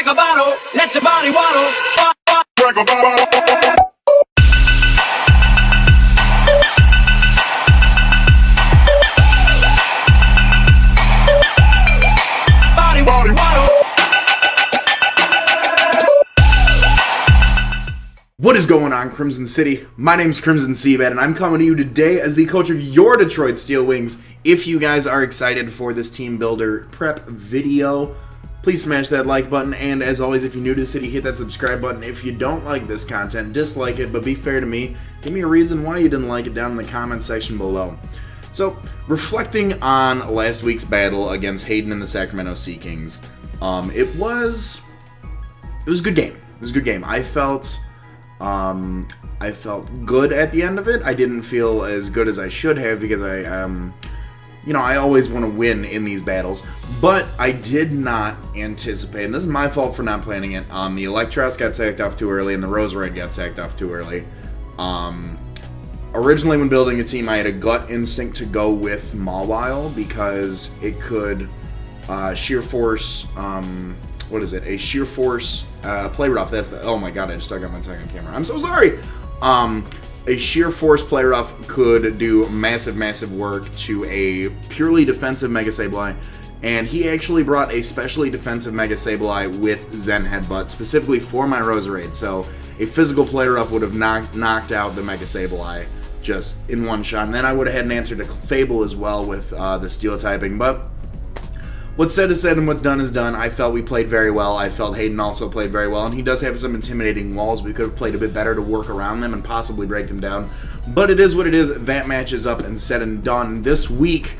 Crack a bottle, let your body waddle. Crack a bottle. Body waddle. What is going on, Crimson City? My name's Crimson CBAD, and I'm coming to you today as the coach of your Detroit Steel Wings. If you guys are excited for this team builder prep video, please smash that like button, and as always, if you're new to the city, hit that subscribe button. If you don't like this content, dislike it, but be fair to me. Give me a reason why you didn't like it down in the comment section below. So, reflecting on last week's battle against Hayden and the Sacramento Sea Kings, it was a good game. It was a good game. I felt good at the end of it. I didn't feel as good as I should have because I always want to win in these battles. But I did not anticipate, and this is my fault for not planning it. The Electros got sacked off too early, and the Rose Red got sacked off too early. Originally, when building a team, I had a gut instinct to go with Mawile because it could sheer force. A sheer force play rough. That's the. Oh my god! I just stuck on my second camera. I'm so sorry. A sheer force play rough could do massive work to a purely defensive Mega Sableye, and he actually brought a specially defensive Mega Sableye with Zen Headbutt specifically for my Roserade. So a physical play rough would have knocked out the Mega Sableye just in one shot, and then I would have had an answer to Fable as well with the Steel typing. But what's said is said and what's done is done. I felt we played very well. I felt Hayden also played very well, and he does have some intimidating walls. We could have played a bit better to work around them and possibly break them down. But it is what it is. That match is up and said and done. This week,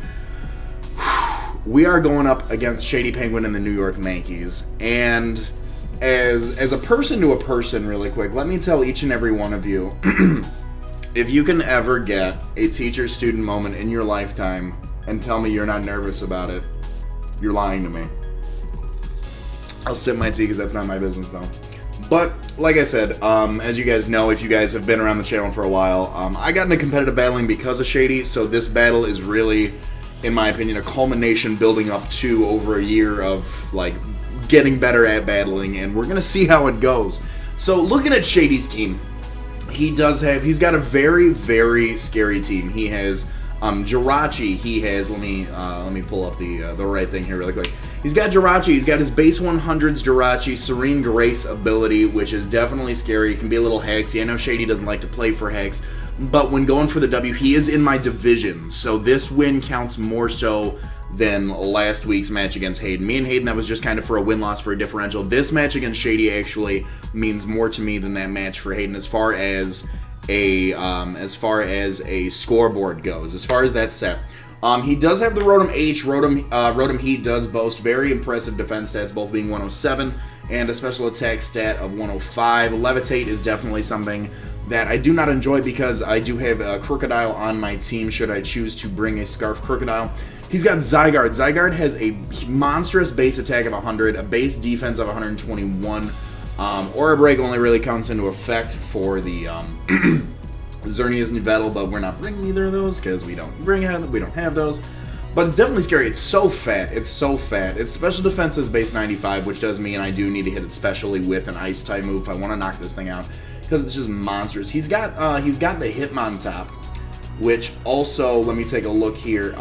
we are going up against Shady Penguin and the New York Mankeys. And as a person to a person, really quick, let me tell each and every one of you, if you can ever get a teacher-student moment in your lifetime and tell me you're not nervous about it, you're lying to me. I'll sip my tea because that's not my business, though. But, like I said, as you guys know, if you guys have been around the channel for a while, I got into competitive battling because of Shady, so this battle is really, in my opinion, a culmination building up to over a year of, like, getting better at battling, and we're going to see how it goes. So, looking at Shady's team, he's got a very scary team. He has Jirachi, he has, let me pull up the right thing here really quick. He's got Jirachi, he's got his base 100s Jirachi, Serene Grace ability, which is definitely scary. It can be a little hexy. I know Shady doesn't like to play for hex, but when going for the W, he is in my division, so this win counts more so than last week's match against Hayden. Me and Hayden, that was just kind of for a win-loss for a differential. This match against Shady actually means more to me than that match for Hayden as far as a scoreboard goes, as far as that set. He does have the Rotom H. Rotom Heat does boast very impressive defense stats, both being 107 and a special attack stat of 105. Levitate is definitely something that I do not enjoy because I do have a Crocodile on my team should I choose to bring a Scarf Crocodile. He's got Zygarde. Zygarde has a monstrous base attack of 100, a base defense of 121. Aura Break only really comes into effect for the Xerneas and Yveltal, but we're not bringing either of those because we don't have those. But it's definitely scary. It's so fat. It's so fat. Its special defense is base 95, which does mean I do need to hit it specially with an Ice type move if I want to knock this thing out because it's just monstrous. He's got the Hitmontop, which also, let me take a look here.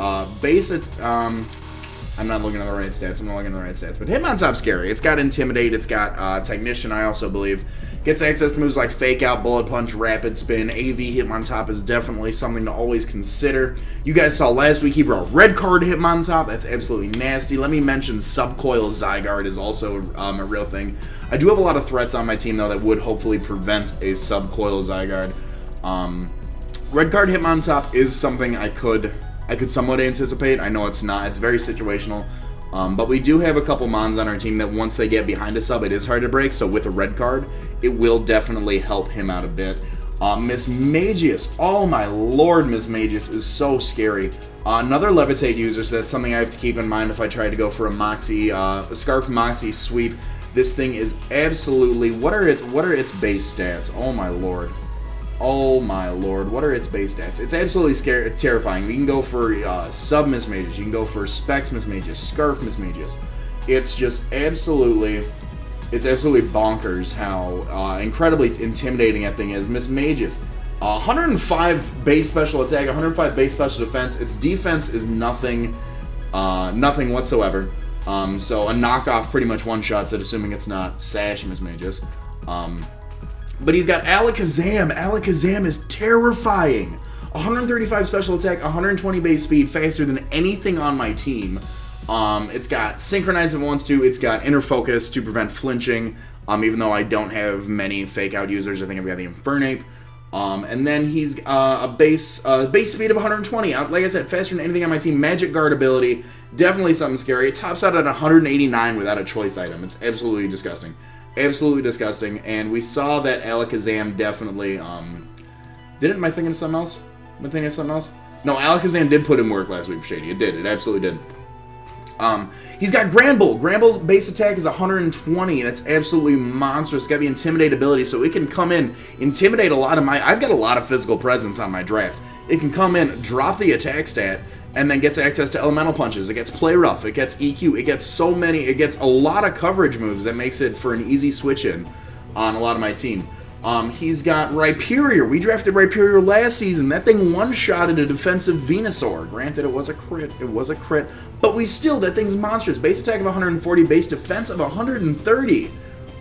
I'm not looking at the right stats. I'm not looking at the right stats. But Hitmontop's scary. It's got Intimidate. It's got Technician, I also believe. Gets access to moves like Fake Out, Bullet Punch, Rapid Spin. AV Hitmontop is definitely something to always consider. You guys saw last week he brought Red Card Hitmontop. That's absolutely nasty. Let me mention Subcoil Zygarde is also a real thing. I do have a lot of threats on my team, though, that would hopefully prevent a Subcoil Zygarde. Red Card Hitmontop is something I could somewhat anticipate. I know it's not. It's very situational. But we do have a couple Mons on our team that once they get behind a sub, it is hard to break. So with a red card, it will definitely help him out a bit. Miss Magius. Oh my lord, Miss Magius is so scary. Another Levitate user, so that's something I have to keep in mind if I try to go for a Moxie, a Scarf Moxie sweep. This thing is absolutely... What are its base stats? Oh my lord. Oh my lord, what are its base stats? It's absolutely terrifying. You can go for sub Miss Magius, you can go for Specs Miss Magius, Scarf Miss Magius. It's just absolutely It's absolutely bonkers how incredibly intimidating that thing is. Mismagius. 105 base special attack, 105 base special defense. Its defense is nothing whatsoever. So a knockoff pretty much one-shots it, assuming it's not Sash Mismagius. But he's got Alakazam. Alakazam is terrifying. 135 special attack, 120 base speed, faster than anything on my team. It's got Synchronize if it wants to. It's got Inner Focus to prevent flinching, even though I don't have many fake-out users. I think I've got the Infernape. And then he's a base speed of 120. Like I said, faster than anything on my team. Magic Guard ability, definitely something scary. It tops out at 189 without a choice item. It's absolutely disgusting. Absolutely disgusting. And we saw that Alakazam definitely... Am I thinking of something else? Am I thinking of something else? No, Alakazam did put in work last week for Shady. It did. It absolutely did. He's got Granbull. Granbull's base attack is 120. That's absolutely monstrous. It's got the Intimidate ability, so it can come in, intimidate a lot of my... I've got a lot of physical presence on my draft. It can come in, drop the attack stat, and then gets access to Elemental Punches. It gets Play Rough. It gets EQ. It gets so many... It gets a lot of coverage moves that makes it for an easy switch-in on a lot of my team. He's got Rhyperior. We drafted Rhyperior last season. That thing one-shotted a defensive Venusaur. Granted, it was a crit. It was a crit. But that thing's monstrous. Base attack of 140, base defense of 130.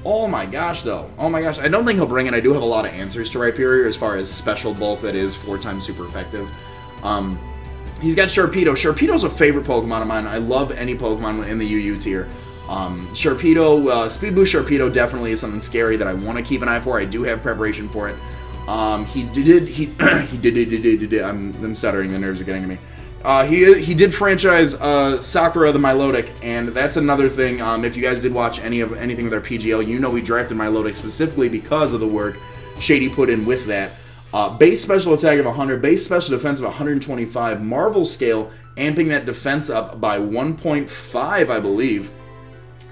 Oh my gosh, though. Oh my gosh. I don't think he'll bring it. I do have a lot of answers to Rhyperior as far as special bulk that is 4 times super effective. He's got Sharpedo. Sharpedo's a favorite Pokemon of mine. I love any Pokemon in the UU tier. Sharpedo, Speed Boost Sharpedo definitely is something scary that I want to keep an eye for. I do have preparation for it. I'm stuttering, the nerves are getting to me. He did franchise Sakura the Milotic, and that's another thing. If you guys did watch anything with our PGL, you know we drafted Milotic specifically because of the work Shady put in with that. Base special attack of 100, base special defense of 125, Marvel scale, amping that defense up by 1.5, I believe.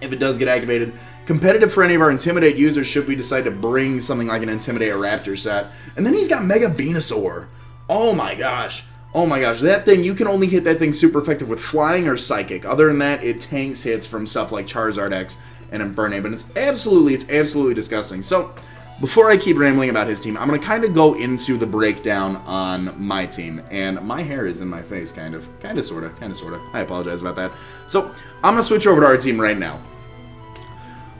If it does get activated. Competitive for any of our Intimidate users should we decide to bring something like an Intimidate or Raptor set. And then he's got Mega Venusaur. Oh my gosh. Oh my gosh. That thing, you can only hit that thing super effective with Flying or Psychic. Other than that, it tanks hits from stuff like Charizard X and Infernape. And it's absolutely disgusting. So, before I keep rambling about his team, I'm going to kind of go into the breakdown on my team. And my hair is in my face, kind of, sort of. I apologize about that. So, I'm going to switch over to our team right now.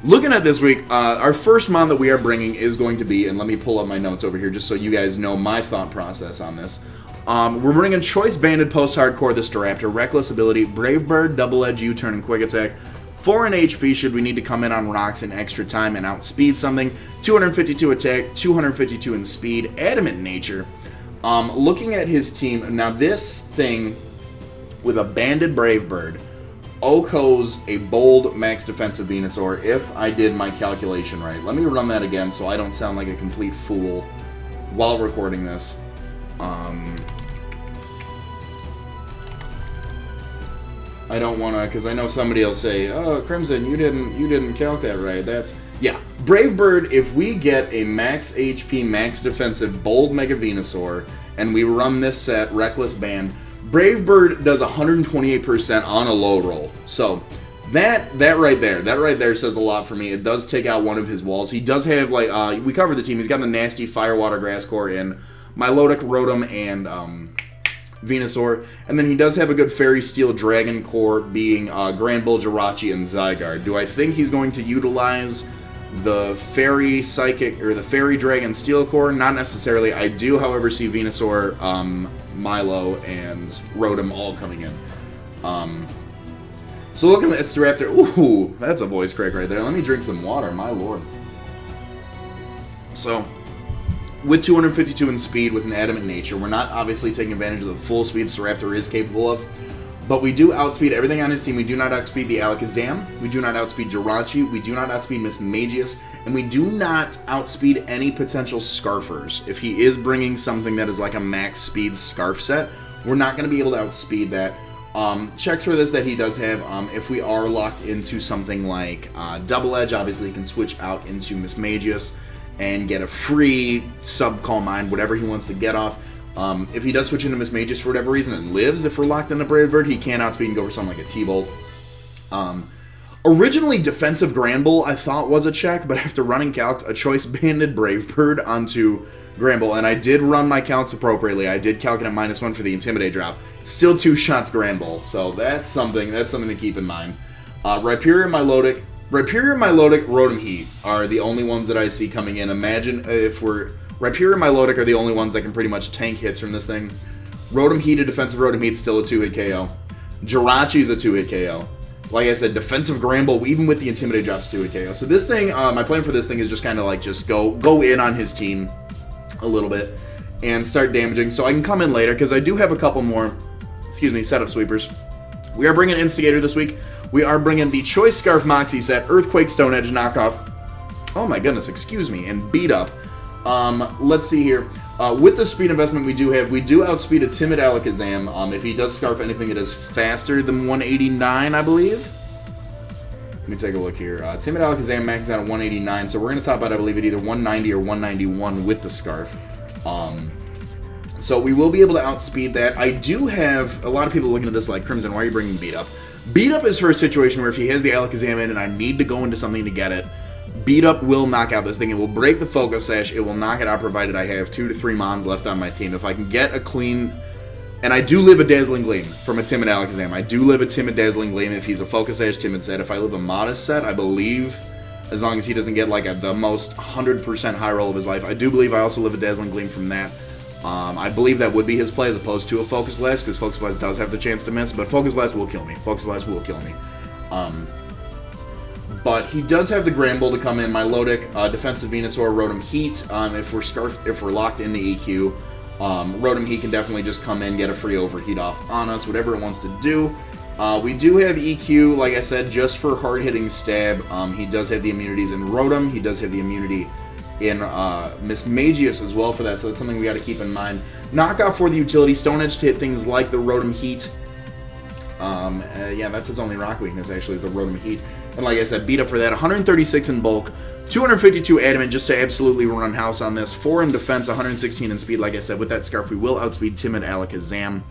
Looking at this week, our first mon that we are bringing is going to be, and let me pull up my notes over here just so you guys know my thought process on this. We're bringing Choice Banded Post-Hardcore the Staraptor, Reckless Ability, Brave Bird, Double Edge U-Turn, and Quick Attack. 4 in HP should we need to come in on rocks in extra time and outspeed something. 252 attack, 252 in speed, Adamant Nature. Looking at his team, now this thing with a Banded Brave Bird, OHKO's a bold max defensive Venusaur, if I did my calculation right. Let me run that again so I don't sound like a complete fool while recording this. I don't want to, because I know somebody will say, "Oh, Crimson, you didn't calc that right." Yeah. Brave Bird, if we get a max HP, max defensive, bold Mega Venusaur, and we run this set, Reckless Band, Brave Bird does 128% on a low roll. So that right there says a lot for me. It does take out one of his walls. He does have, like, we covered the team. He's got the nasty Fire, Water, Grass Core in Milotic, Rotom, and Venusaur. And then he does have a good Fairy Steel Dragon Core being Granbull, Jirachi, and Zygarde. Do I think he's going to utilize the Fairy Psychic or the Fairy Dragon Steel Core? Not necessarily. I do, however, see Venusaur, Milo, and Rotom all coming in. So looking at Staraptor, ooh, that's a voice crack right there. Let me drink some water, my lord. So, with 252 in speed with an Adamant Nature, we're not obviously taking advantage of the full speed Staraptor is capable of, but we do outspeed everything on his team. We do not outspeed the Alakazam, we do not outspeed Jirachi, we do not outspeed Mismagius, and we do not outspeed any potential Scarfers. If he is bringing something that is like a max speed Scarf set, we're not going to be able to outspeed that. Checks for this that he does have, if we are locked into something like Double Edge, obviously he can switch out into Mismagius and get a free Sub-Calm Mind, whatever he wants to get off. If he does switch into Mismagius for whatever reason and lives, if we're locked into Brave Bird, he can outspeed and go for something like a T-Bolt. Originally, defensive Granbull I thought was a check, but after running calcs, a choice banded Brave Bird onto Granbull, and I did run my calcs appropriately. I did calc it at -1 for the Intimidate drop. Still 2 shots Granbull, so that's something to keep in mind. Rhyperior, Milotic, Rotom Heat are the only ones that I see coming in. Imagine if Rhyperior and Milotic are the only ones that can pretty much tank hits from this thing. Rotom Heat, a defensive Rotom Heat, still a 2-hit KO. Jirachi's a 2-hit KO. Like I said, defensive Granbull, even with the Intimidate drops, 2-hit KO. So this thing, my plan for this thing is just kind of like just go in on his team a little bit and start damaging. So I can come in later because I do have a couple more, setup sweepers. We are bringing Instigator this week. We are bringing the Choice Scarf Moxie set, Earthquake Stone Edge knockoff. Oh my goodness, and Beat Up. Let's see here. With the speed investment we do outspeed a Timid Alakazam. If he does Scarf anything that is faster than 189, I believe. Let me take a look here. Timid Alakazam maxes out at 189, so we're going to top out, I believe, at either 190 or 191 with the Scarf. So we will be able to outspeed that. I do have a lot of people looking at this like, Crimson, why are you bringing Beat Up? Beat Up is for a situation where if he has the Alakazam in and I need to go into something to get it, Beat Up will knock out this thing. It will break the Focus Sash. It will knock it out provided I have 2 to 3 Mons left on my team. If I can get a clean... And I do live a Dazzling Gleam from a Timid Alakazam. I do live a Timid Dazzling Gleam if he's a Focus Sash Timid set. If I live a Modest set, I believe, as long as he doesn't get like the most 100% high roll of his life, I do believe I also live a Dazzling Gleam from that. I believe that would be his play as opposed to a Focus Blast, because Focus Blast does have the chance to miss, but Focus Blast will kill me. But he does have the Granbull to come in, Milotic, defensive Venusaur, Rotom Heat. If we're locked into EQ, Rotom Heat can definitely just come in, get a free overheat off on us, whatever it wants to do. We do have EQ, like I said, just for hard-hitting stab. He does have the immunities in Rotom. He does have the immunity in Mismagius as well for that, so that's something we got to keep in mind. Knockoff for the utility, Stone Edge to hit things like the Rotom Heat. Yeah, that's his only rock weakness, actually, the Rotom Heat. And like I said, Beat Up for that. 136 in bulk, 252 adamant just to absolutely run house on this. 4 in defense, 116 in speed. Like I said, with that Scarf, we will outspeed Timid Alakazam.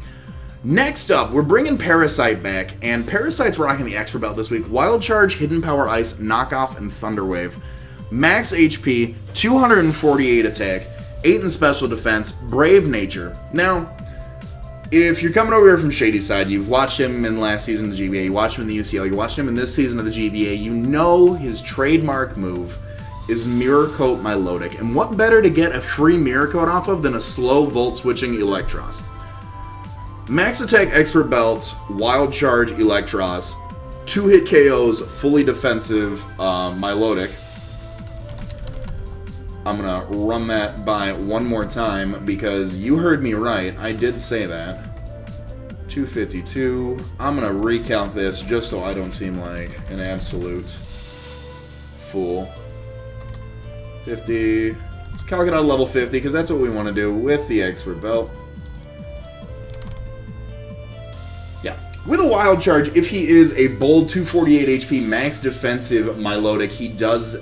Next up, we're bringing Parasite back, and Parasite's rocking the Expert Belt this week. Wild Charge, Hidden Power Ice, Knockoff, and Thunder Wave. Max HP, 248 attack, 8 in special defense, Brave Nature. Now, if you're coming over here from Shady's side, you've watched him in last season of the GBA, you watched him in the UCL, you watched him in this season of the GBA, you know his trademark move is Mirror Coat Milotic. And what better to get a free Mirror Coat off of than a slow Volt switching Electros? Max Attack Expert Belt, Wild Charge Electros, 2-hit KOs, fully defensive Milotic. I'm going to run that by one more time because you heard me right. I did say that. 252. I'm going to recount this just so I don't seem like an absolute fool. 50. Let's calc it out level 50 because that's what we want to do with the Expert Belt. Yeah. With a Wild Charge, if he is a bold 248 HP max defensive Milotic, he does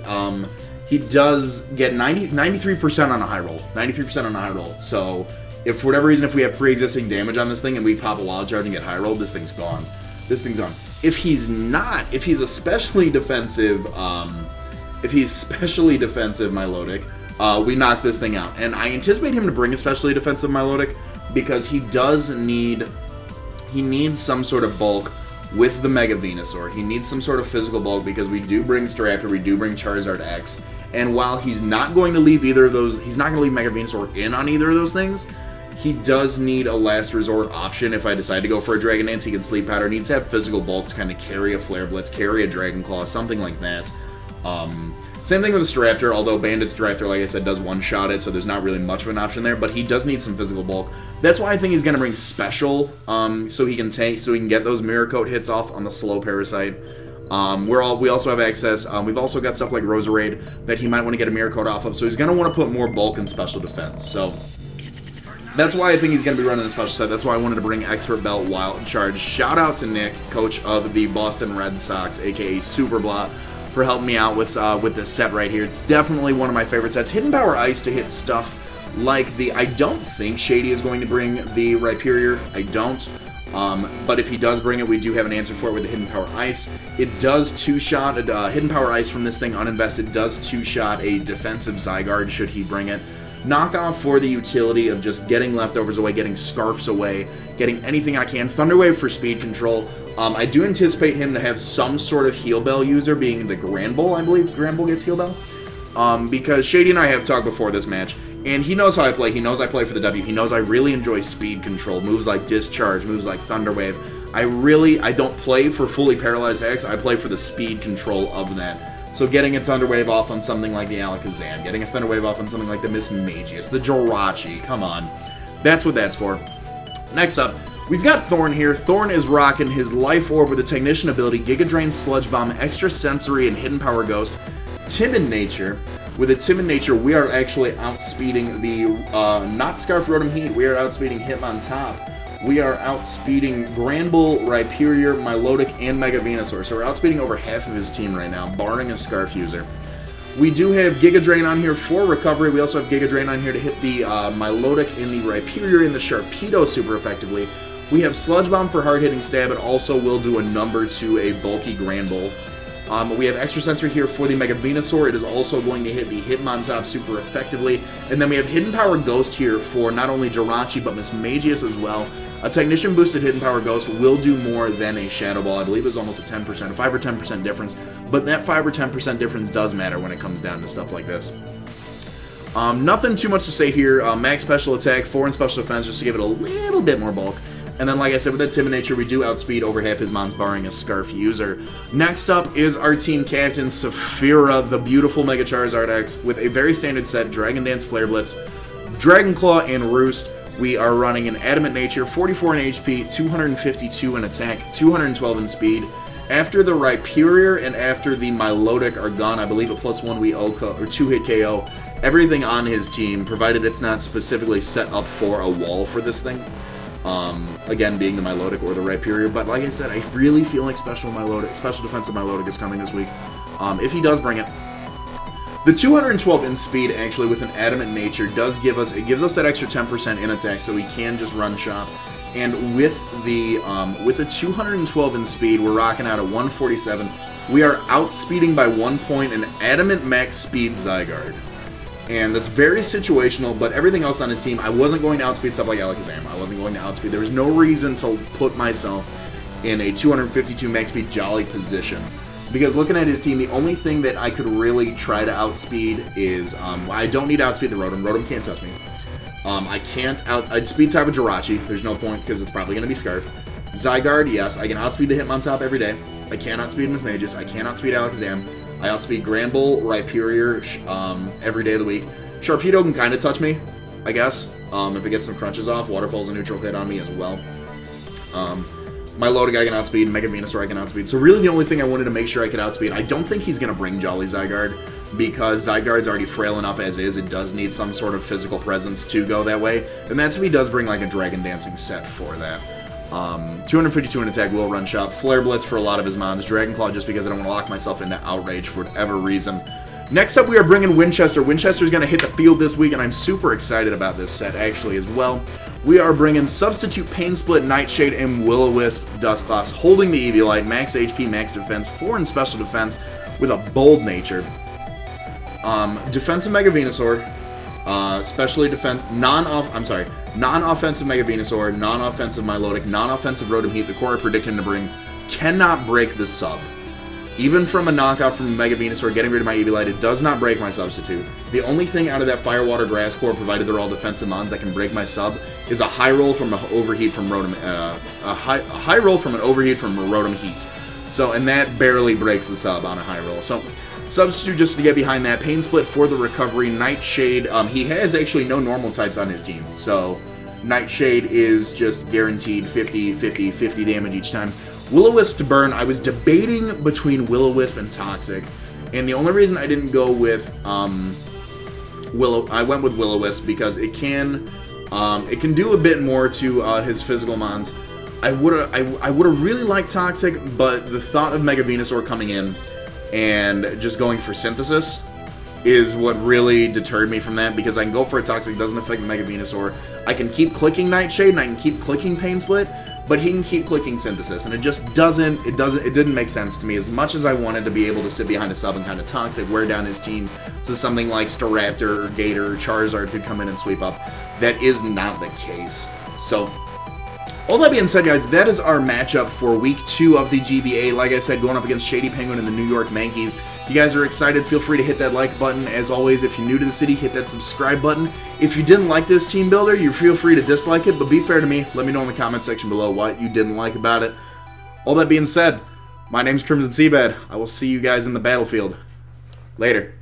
get 93% on a high roll. 93% on a high roll. So, if for whatever reason, if we have pre-existing damage on this thing and we pop a Wild Charge and get high roll, this thing's gone. This thing's gone. If he's especially defensive, Milotic, we knock this thing out. And I anticipate him to bring especially defensive Milotic because he needs some sort of bulk with the Mega Venusaur. He needs some sort of physical bulk because we do bring Staraptor, we do bring Charizard X, and while he's not going to leave either of those, he's not going to leave Mega Venusaur in on either of those things, he does need a last resort option if I decide to go for a Dragon Dance. He can Sleep Powder, needs to have physical bulk to kind of carry a Flare Blitz, carry a Dragon Claw, something like that. Same thing with the Staraptor, although Bandit's Staraptor, like I said, does one-shot it, so there's not really much of an option there, but he does need some physical bulk. That's why I think he's going to bring Special, so he can get those Mirror Coat hits off on the slow Parasite. We also have access, we've also got stuff like Roserade that he might want to get a Mirror Coat off of, so he's going to want to put more bulk in Special Defense, so that's why I think he's going to be running the Special set. That's why I wanted to bring Expert Belt Wild Charge. Shout out to Nick, coach of the Boston Red Sox, aka Superblot, for helping me out with this set right here. It's definitely one of my favorite sets. Hidden Power Ice to hit stuff like I don't think Shady is going to bring the Rhyperior. I don't. But if he does bring it, we do have an answer for it with the Hidden Power Ice. It does two-shot, Hidden Power Ice from this thing uninvested does two-shot a defensive Zygarde should he bring it. Knockoff for the utility of just getting leftovers away, getting Scarfs away, getting anything I can. Thunder Wave for speed control. I do anticipate him to have some sort of Heal Bell user, being the Granbull. I believe Granbull gets Heal Bell. Because Shady and I have talked before this match, and he knows how I play. He knows I play for the W. He knows I really enjoy speed control. Moves like Discharge, moves like Thunder Wave. I don't play for fully paralyzed X. I play for the speed control of that. So getting a Thunder Wave off on something like the Alakazam, getting a Thunder Wave off on something like the Mismagius, the Jirachi, come on. That's what that's for. Next up, we've got Thorn here. Thorn is rocking his Life Orb with a Technician ability, Giga Drain, Sludge Bomb, Extra Sensory, and Hidden Power Ghost. Timid Nature. With a Timid Nature, we are actually outspeeding the, not Scarf Rotom Heat, we are outspeeding Hitmontop. We are outspeeding Granbull, Rhyperior, Milotic, and Mega Venusaur. So we're outspeeding over half of his team right now, barring a Scarf user. We do have Giga Drain on here for recovery. We also have Giga Drain on here to hit the Milotic and the Rhyperior and the Sharpedo super effectively. We have Sludge Bomb for hard-hitting stab. It also will do a number to a bulky Granbull. We have Extra Sensory here for the Mega Venusaur. It is also going to hit the Hitmontop super effectively. And then we have Hidden Power Ghost here for not only Jirachi, but Mismagius as well. A Technician boosted Hidden Power Ghost will do more than a Shadow Ball. I believe it's almost a 10%, a 5 or 10% difference. But that 5 or 10% difference does matter when it comes down to stuff like this. Nothing too much to say here. Max Special Attack, 4 in Special Defense, just to give it a little bit more bulk. And then, like I said, with that Timid Nature, we do outspeed over half his mons, barring a Scarf user. Next up is our team captain, Saphira, the beautiful Mega Charizard X, with a very standard set, Dragon Dance, Flare Blitz, Dragon Claw, and Roost. We are running an Adamant Nature, 44 in HP, 252 in attack, 212 in speed. After the Rhyperior and after the Milotic are gone, I believe a +1 or 2-hit KO. Everything on his team, provided it's not specifically set up for a wall for this thing. Again, being the Milotic or the Rhyperior, but like I said, I really feel like Special Defensive Milotic is coming this week, if he does bring it. The 212 in speed, actually, with an Adamant Nature, gives us that extra 10% in attack, so we can just run shop. And with the 212 in speed, we're rocking out at 147. We are outspeeding by 1 point an Adamant Max Speed Zygarde. And that's very situational, but everything else on his team, I wasn't going to outspeed stuff like Alakazam. I wasn't going to outspeed. There was no reason to put myself in a 252 max speed Jolly position. Because looking at his team, the only thing that I could really try to outspeed is, I don't need to outspeed the Rotom. Rotom can't touch me. I'd speed type of Jirachi. There's no point, because it's probably going to be Scarf. Zygarde, yes, I can outspeed the Hitmontop every day. I can't outspeed Mismagius. I can't outspeed Alakazam. I outspeed Granbull, Rhyperior every day of the week. Sharpedo can kind of touch me, I guess, if it gets some crunches off. Waterfall's a neutral hit on me as well. Milotic I can outspeed, Mega Venusaur I can outspeed. So really the only thing I wanted to make sure I could outspeed, I don't think he's going to bring Jolly Zygarde, because Zygarde's already frail enough as is. It does need some sort of physical presence to go that way. And that's if he does bring like a Dragon Dancing set for that. 252 in attack, will run shop. Flare Blitz for a lot of his mons. Dragon Claw just because I don't want to lock myself into Outrage for whatever reason. Next up, we are bringing Winchester. Winchester's going to hit the field this week, and I'm super excited about this set, actually, as well. We are bringing Substitute, Pain Split, Nightshade, and Will-O-Wisp Dusclops, holding the Eviolite, max HP, max defense, 4 in special defense, with a bold nature. Defensive Mega Venusaur, non-offensive Mega Venusaur, non-offensive Milotic, non-offensive Rotom Heat, the core I predict him to bring, cannot break the sub. Even from a knockout from Mega Venusaur, getting rid of my Eviolite, it does not break my substitute. The only thing out of that Fire, Water, Grass core, provided they're all defensive mons, that can break my sub, is a high roll from an overheat from Rotom, a high roll from an overheat from a Rotom Heat. So, and that barely breaks the sub on a high roll. So, substitute just to get behind that. Pain Split for the recovery. Nightshade, he has actually no normal types on his team. So, Nightshade is just guaranteed 50, 50, 50 damage each time. Will-O-Wisp to burn. I was debating between Will-O-Wisp and Toxic, and the only reason I didn't go with I went with Will-O-Wisp because it can do a bit more to his physical mons. I would have really liked Toxic, but the thought of Mega Venusaur coming in and just going for Synthesis is what really deterred me from that, because I can go for a Toxic, doesn't affect Mega Venusaur. I can keep clicking Nightshade, and I can keep clicking Pain Split, but he can keep clicking synthesis, and it just didn't make sense to me. As much as I wanted to be able to sit behind a sub and kind of toxic wear down his team, so something like Staraptor or Gator or Charizard could come in and sweep up, that is not the case. So, all that being said, guys, that is our matchup for Week 2 of the GBA. Like I said, going up against Shady Penguin and the New York Mankeys. If you guys are excited, feel free to hit that like button. As always, if you're new to the city, hit that subscribe button. If you didn't like this team builder, you feel free to dislike it, but be fair to me. Let me know in the comment section below what you didn't like about it. All that being said, my name's Crimson CBAD. I will see you guys in the battlefield. Later.